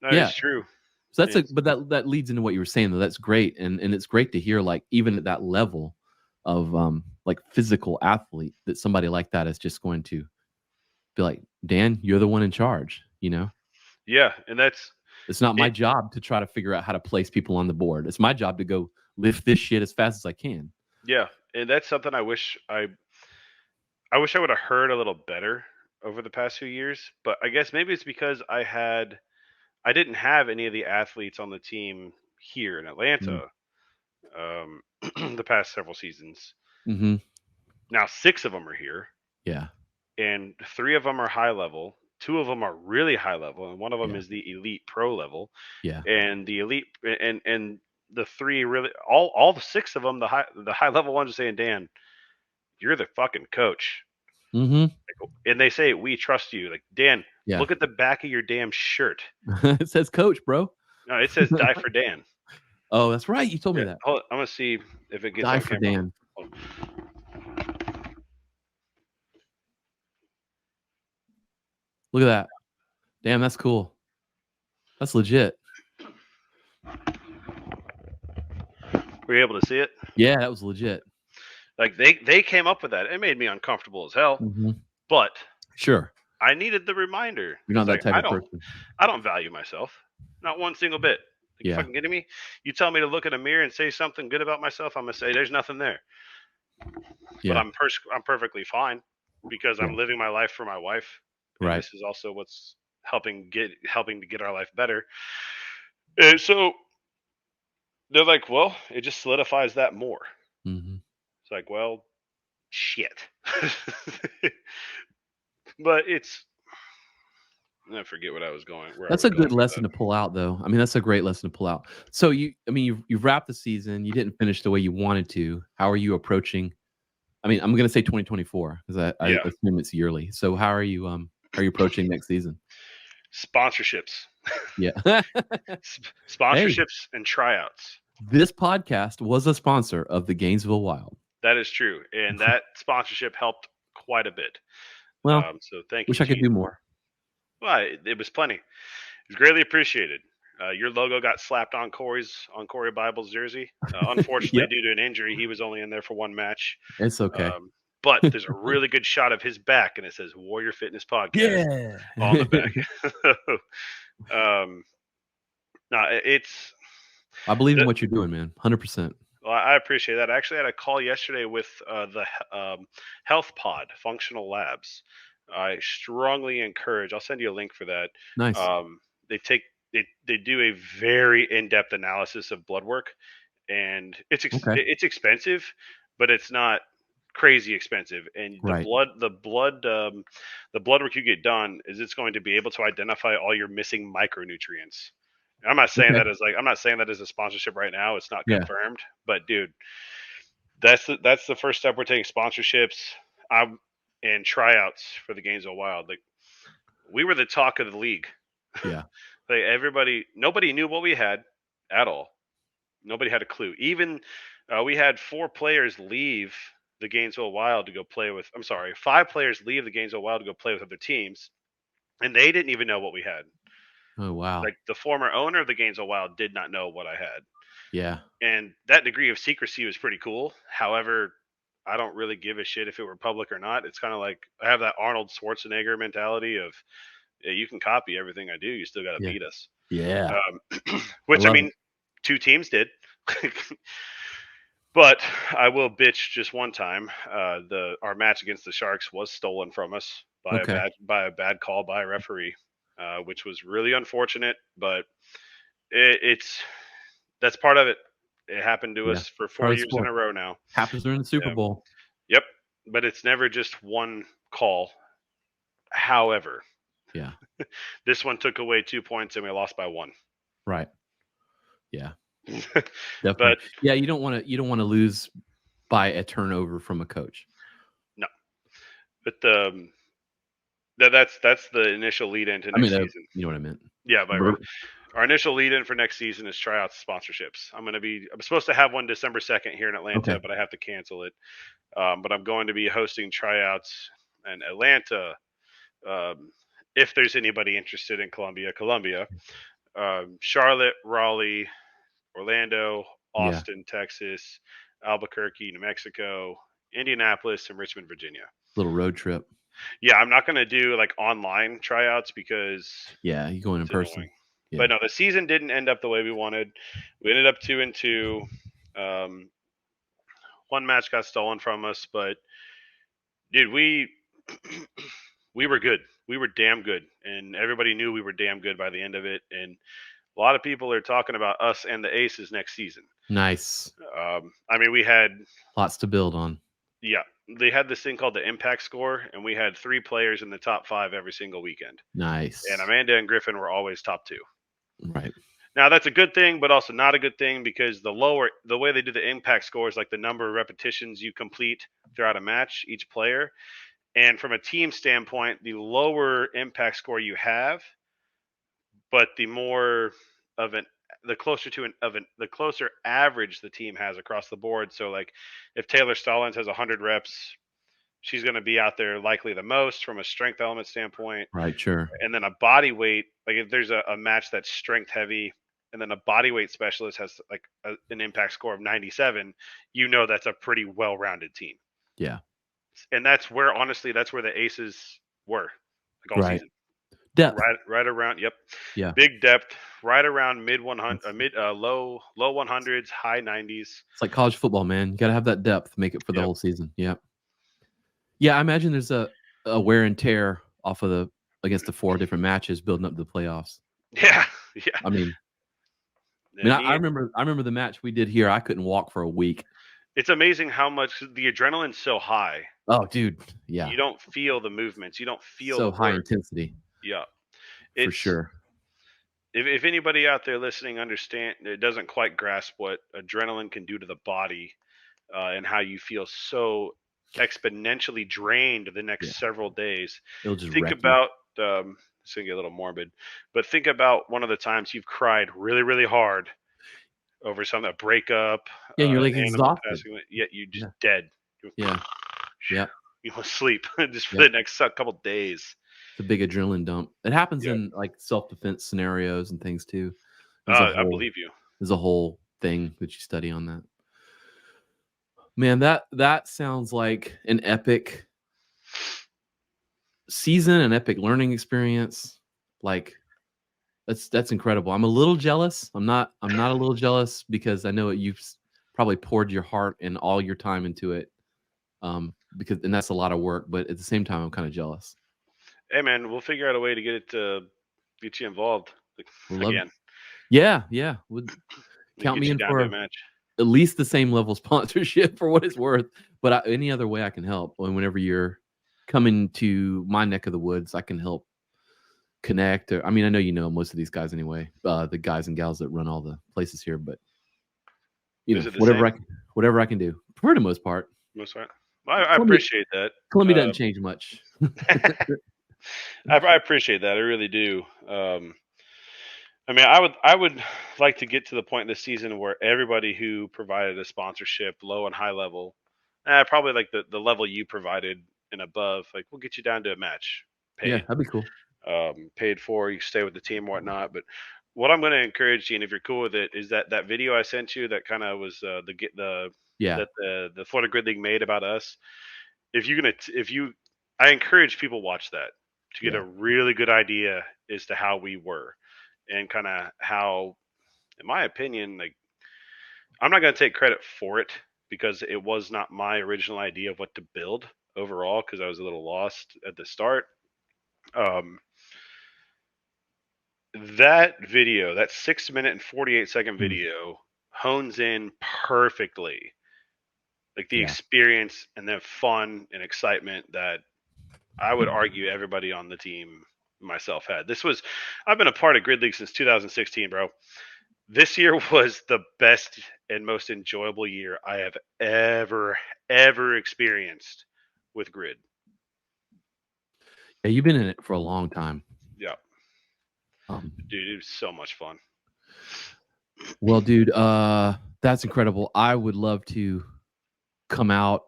That Yeah. is true. So It's but that leads into what you were saying though. That's great. And it's great to hear like even at that level of like physical athlete that somebody like that is just going to be like, Dan, you're the one in charge, you know? yeah, and that's It's not my it. job to try to figure out how to place people on the board. It's my job to go lift this shit as fast as I can. Yeah, and that's something I wish I would have heard a little better over the past few years. But I guess maybe it's because I didn't have any of the athletes on the team here in Mm. Atlanta the past several seasons. Mm-hmm. Now 6 of them are here, Yeah. and 3 of them are high level. 2 of them are really high level, and one of them Yeah. is the elite pro level. Yeah. And the elite and the 3 really all the 6 of them, the high level ones are saying, Dan, you're the fucking coach. Mm-hmm. And they say, we trust you. Like, Dan, Yeah. look at the back of your damn shirt. It says coach, bro. No, it says die for Dan. Oh, that's right. You told me Yeah, that. hold on, I'm gonna see if it gets Die on for camera. Dan. Hold on. Look at that. Damn, that's cool. That's legit. Were you able to see it? Yeah, that was legit. Like, they came up with that. It made me uncomfortable as hell, Mm-hmm. but Sure. I needed the reminder You're not because, that like, type of person. I don't value myself, not one single bit. Like, you Yeah. fucking kidding me? You tell me to look in a mirror and say something good about myself, I'm gonna say there's nothing there. Yeah. But I'm perfectly fine because Yeah. I'm living my life for my wife, and Right. this is also what's helping to get our life better. And so they're like, well, it just solidifies that more. Mm-hmm. It's like, well, shit. But I forget what I was going. Where That's I was a going good with lesson to pull out, though. I mean, that's a great lesson to pull out. So you've wrapped the season. You didn't finish the way you wanted to. How are you approaching? I mean, I'm going to say 2024 because I Yeah, assume it's yearly. So how are you approaching next season? sponsorships, Yeah. Hey, sponsorships, and tryouts. this podcast was a sponsor of the Gainesville Wild. That is true, and that sponsorship helped quite a bit. Well, So thank you, wish I could Gene. do more. Well, it was plenty. It was greatly appreciated. Your logo got slapped on Corey Bible's jersey. Unfortunately, Yep, due to an injury, he was only in there for one match. it's okay. But there's a really good shot of his back, and it says Warrior Fitness Podcast Yeah. on the back. No, it's. I believe in what you're doing, man. 100%. Well, I appreciate that. I actually had a call yesterday with the Health Pod Functional Labs. I strongly encourage. I'll send you a link for that. Nice. They take they do a very in-depth analysis of blood work, and it's Okay. it's expensive, but it's not crazy expensive. And Right. the blood work you get done is it's going to be able to identify all your missing micronutrients. And I'm not saying Okay. that as a sponsorship right now. It's not Yeah. confirmed, but dude, that's the first step. We're taking sponsorships and tryouts for the Gainesville Wild. Like, we were the talk of the league. Yeah. Like, nobody knew what we had at all. Nobody had a clue. Even we had 4 players leave the Gainesville Wild to go play with. I'm sorry, 5 players leave the Gainesville Wild to go play with other teams, and they didn't even know what we had. Oh, wow. Like, the former owner of the Gainesville Wild did not know what I had. Yeah. And that degree of secrecy was pretty cool. However, I don't really give a shit if it were public or not. It's kind of like I have that Arnold Schwarzenegger mentality of, yeah, you can copy everything I do, you still got to Yeah. beat us. Yeah. Which, I love mean, it. 2 teams did. But I will bitch just one time. Our match against the Sharks was stolen from us by Okay. a bad call by a referee, which was really unfortunate. But that's part of it. It happened to us for 4 Part of the years in sport. a row now. Happens during the Super Bowl. Yep, but it's never just one call. However, Yeah. this one took away 2 points and we lost by 1. Right. Yeah. But Definitely. Yeah, you don't want to lose by a turnover from a coach. no, but that's the initial lead into next season. You know what I meant. Yeah, but our initial lead in for next season is Tryouts sponsorships. I'm supposed to have one December 2nd here in Atlanta, but I have to cancel it. But I'm going to be hosting Tryouts in Atlanta. If there's anybody interested in Columbia, Charlotte, Raleigh, Orlando, Austin, Texas, Albuquerque, New Mexico, Indianapolis, and Richmond, Virginia. Little road trip. Yeah, I'm not going to do like online tryouts because you're going in person. Yeah. But no, the season didn't end up the way we wanted. We ended up 2-2. One match got stolen from us, but dude, we were good. We were damn good, and everybody knew we were damn good by the end of it. And a lot of people are talking about us and the Aces next season. Nice. We had lots to build on. Yeah, they had this thing called the impact score, and we had 3 players in the top 5 every single weekend. Nice. And Amanda and Griffin were always top 2. Right. Now that's a good thing, but also not a good thing because the way they do the impact score is like the number of repetitions you complete throughout a match, each player. And from a team standpoint, the lower impact score you have, but the closer average the team has across the board. So like if Taylor Stallings has 100 reps, she's going to be out there likely the most from a strength element standpoint. Right, sure. And then a body weight, like if there's a match that's strength heavy and then a body weight specialist has like an impact score of 97, that's a pretty well-rounded team. Yeah. And that's where the Aces were like all season. Depth. Right around, yep. Yeah. Big depth, right around low 100s, high 90s. It's like college football, man. You got to have that depth, make it for the whole season. Yeah. Yeah, I imagine there's a wear and tear off of against the 4 different matches building up to the playoffs. Yeah. I remember the match we did here. I couldn't walk for a week. It's amazing how much the adrenaline's so high. Oh, dude. Yeah. You don't feel the movements. You don't feel so the high work. Intensity. Yeah. For sure. If anybody out there listening doesn't quite grasp what adrenaline can do to the body and how you feel so exponentially drained the next several days, it'll just think about it's going to get a little morbid, but think about one of the times you've cried really, really hard over something, a breakup. Yeah, you're like exhausted. Yet you're just dead. Yeah. You want to sleep just for the next couple days. It's a big adrenaline dump. It happens in like self-defense scenarios and things too. I believe you. There's a whole thing that you study on that. Man, that sounds like an epic season, an epic learning experience. Like that's incredible. I'm a little jealous. I'm not a little jealous because I know you've probably poured your heart and all your time into it. And that's a lot of work, but at the same time, I'm kind of jealous. Hey man, we'll figure out a way to get you involved again. Yeah. Count me in for a match. At least the same level sponsorship for what it's worth. But any other way I can help. Whenever you're coming to my neck of the woods, I can help connect. I know most of these guys anyway, the guys and gals that run all the places here. But whatever I can do for the most part. I appreciate that. Columbia doesn't change much. I appreciate that. I really do. I would like to get to the point this season where everybody who provided a sponsorship, low and high level, probably like the level you provided and above, like we'll get you down to a match. Yeah, that'd be cool. Paid for, you stay with the team, whatnot. But what I'm going to encourage you, and if you're cool with it, is that video I sent you that kind of was that the Florida Grid League made about us. I encourage people watch that to get a really good idea as to how we were and kind of how in my opinion, like, I'm not going to take credit for it because it was not my original idea of what to build overall, because I was a little lost at the start. That video, that 6-minute and 48-second video, hones in perfectly, like the experience and the fun and excitement that I would argue everybody on the team, myself, had. I've been a part of Grid League since 2016, bro. This year was the best and most enjoyable year I have ever experienced with Grid. Yeah, you've been in it for a long time. Yeah. Dude, it was so much fun. Well, dude, that's incredible. I would love to come out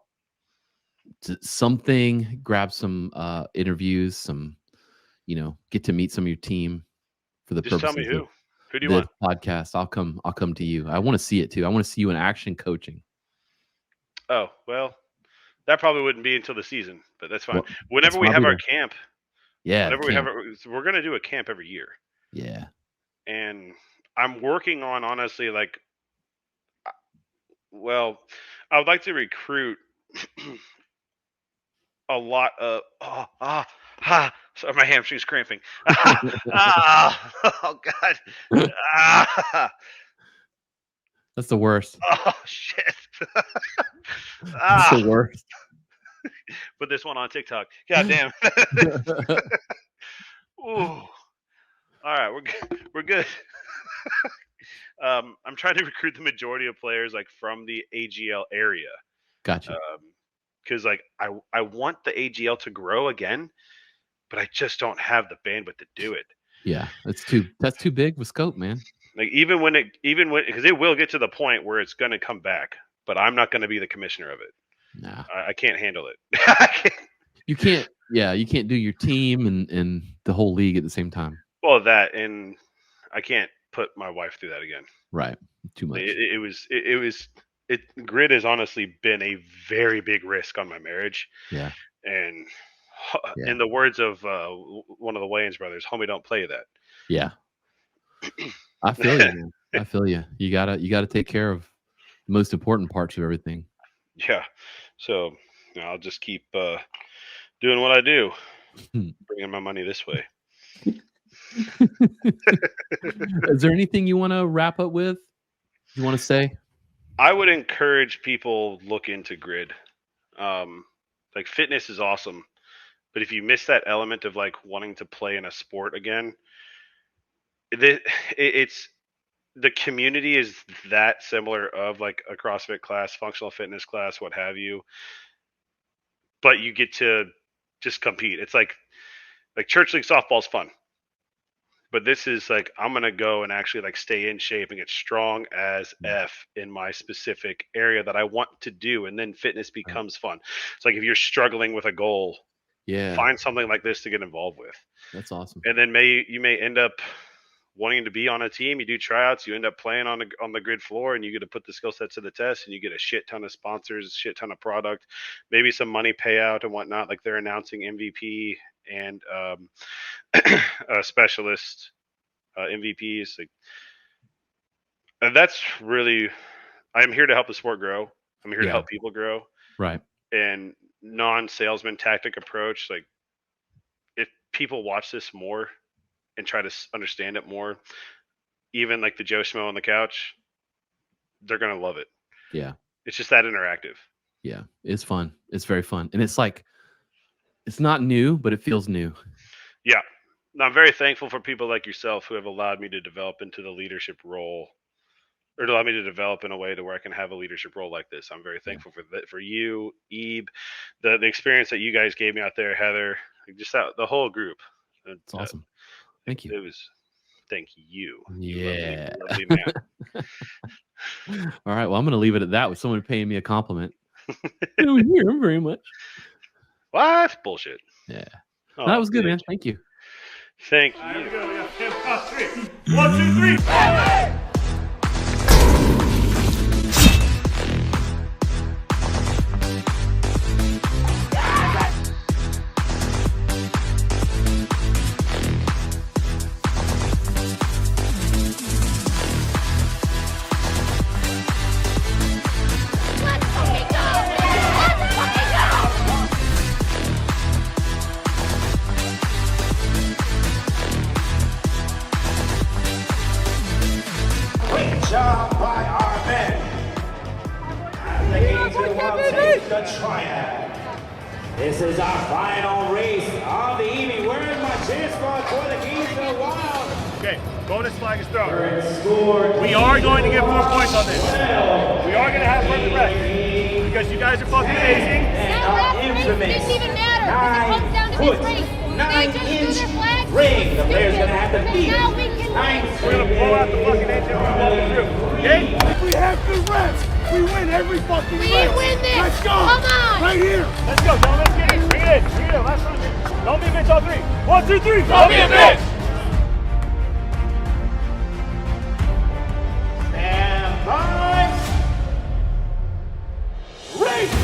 to something, grab some interviews, some, get to meet some of your team for the Just purposes tell me who. of Who do you this want? podcast. I'll come to you. I want to see it too. I want to see you in action coaching. Oh, well, that probably wouldn't be until the season, but that's fine. Well, Whenever we have our camp, we're going to do a camp every year. Yeah. And I'm working on, honestly, like, well, I would like to recruit a lot of, sorry, my hamstring's cramping. Oh God. That's the worst. Oh shit. That's the worst. Put this one on TikTok. God damn. Ooh. All right, we're good. I'm trying to recruit the majority of players like from the AGL area. Gotcha. Because like I want the AGL to grow again, but I just don't have the bandwidth to do it. Yeah, that's too big with scope, man. Like even when because it will get to the point where it's going to come back, but I'm not going to be the commissioner of it. Nah, I can't handle it. You can't. Yeah, you can't do your team and the whole league at the same time. Well, that, and I can't put my wife through that again. Right, too much. Grid has honestly been a very big risk on my marriage. Yeah, and in the words of one of the Wayans brothers, homie, don't play that. Yeah, I feel you, man. I feel you. You gotta take care of the most important parts of everything. Yeah, so I'll just keep doing what I do, bringing my money this way. Is there anything you want to wrap up with? You want to say? I would encourage people look into Grid. Like, fitness is awesome, but if you miss that element of like wanting to play in a sport again, it's the community is that similar of like a CrossFit class, functional fitness class, what have you. But you get to just compete. It's like church league softball's fun. But this is like, I'm going to go and actually like stay in shape and get strong as F in my specific area that I want to do. And then fitness becomes fun. It's like if you're struggling with a goal, find something like this to get involved with. That's awesome. And then you may end up wanting to be on a team. You do tryouts, you end up playing on the Grid floor, and you get to put the skill set to the test, and you get a shit ton of sponsors, shit ton of product, maybe some money payout and whatnot. Like they're announcing MVP and specialist MVPs. Like, and that's really, I'm here to help the sport grow. I'm here to help people grow. Right. And non-salesman tactic approach. Like, if people watch this more and try to understand it more, even like the Joe Schmo on the couch, they're going to love it. Yeah. It's just that interactive. Yeah. It's fun. It's very fun. And it's like, it's not new, but it feels new. Yeah. I'm very thankful for people like yourself who have allowed me to develop into the leadership role, or to allow me to develop in a way to where I can have a leadership role like this. I'm very thankful for that, for you, Ebe, the experience that you guys gave me out there, Heather, just the whole group. It's awesome. Thank you. Thank you. Yeah. You lovely man. All right. Well, I'm going to leave it at that with someone paying me a compliment. You don't hear him very much. What? Bullshit. Yeah. Oh, that was good, man. Thank you. Thank you. All right, here we go. We got 10, 1, 2, 3. job by our men. The Gainesville Wild takes the triumph. This is our final race of the evening. Where is my cheer squad for the Gainesville Wild? Okay, bonus flag is thrown. Scored. We are going to get 4 points on this. We are going to have perfect rest because you guys are fucking amazing. That last race didn't even matter because it comes down to this race. They just threw their flags. Ring. The player's gonna have to beat it. Now we can We're going to blow out the fucking engine and roll it through. Okay? If we have good reps, we win every fucking We race. win this. Let's go. Come on. Right here. Let's go, gentlemen. Let's get it. Bring it in. Bring it in. Last one. Don't be a bitch on 3. 1, 2, 3. Don't be a bitch. Stand by. Race.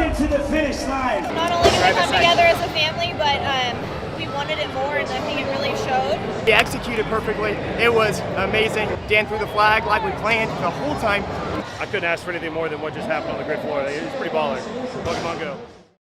To the finish line. Not only did we come together as a family, but we wanted it more, and I think it really showed. We executed perfectly. It was amazing. Dan threw the flag like we planned the whole time. I couldn't ask for anything more than what just happened on the grid floor. It was pretty baller. Pokemon Go.